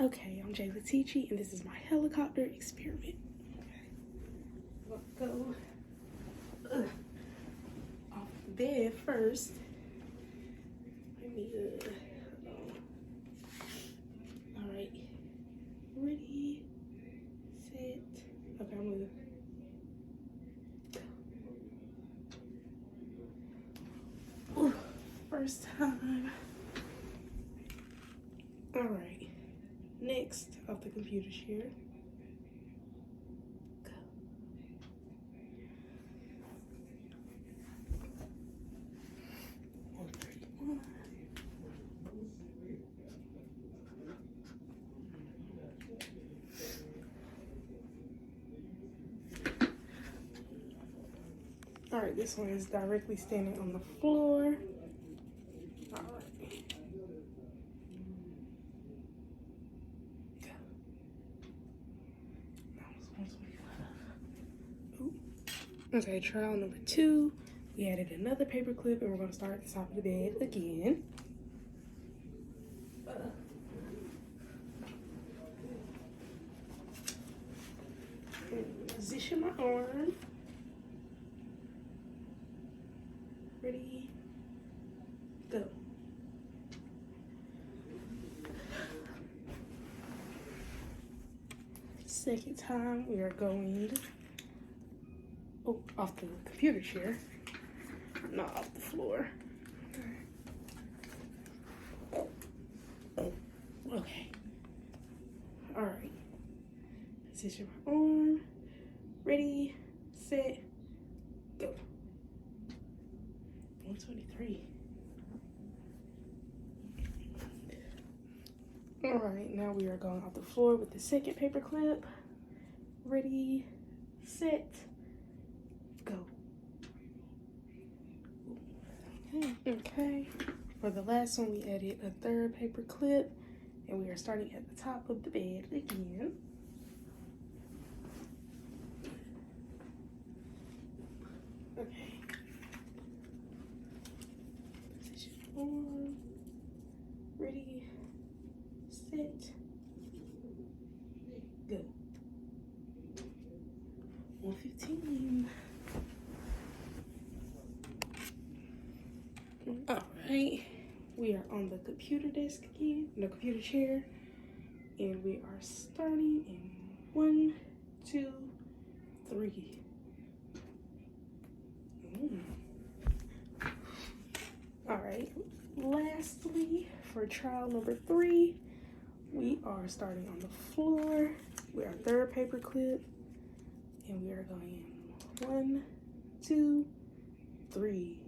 Okay, I'm Jay Letici, and this is my helicopter experiment. Okay. Let's go off the bed first. Let me, all right. Ready, set. Okay, I'm gonna go. First time. All right. Next, off the computer chair. Go. All right, this one is directly standing on the floor. All right. Okay, trial number 2. We added another paper clip, and we're gonna start at the top of the bed again. Position my arm. Ready, go. Second time, we are going off the computer chair, not off the floor. Okay. All right. Position my arm. Ready, set, go. 123. All right, now we are going off the floor with the second paper clip. Ready, set, go. Okay. For the last one, we added a third paper clip, and we are starting at the top of the bed again. Okay. Position arm. Ready, set, go. 115. All right, we are on the computer desk again, the computer chair, and we are starting in 1, 2, 3. All right, lastly, for trial number 3, we are starting on the floor. We are third paper clip, and we are going 1, 2, 3.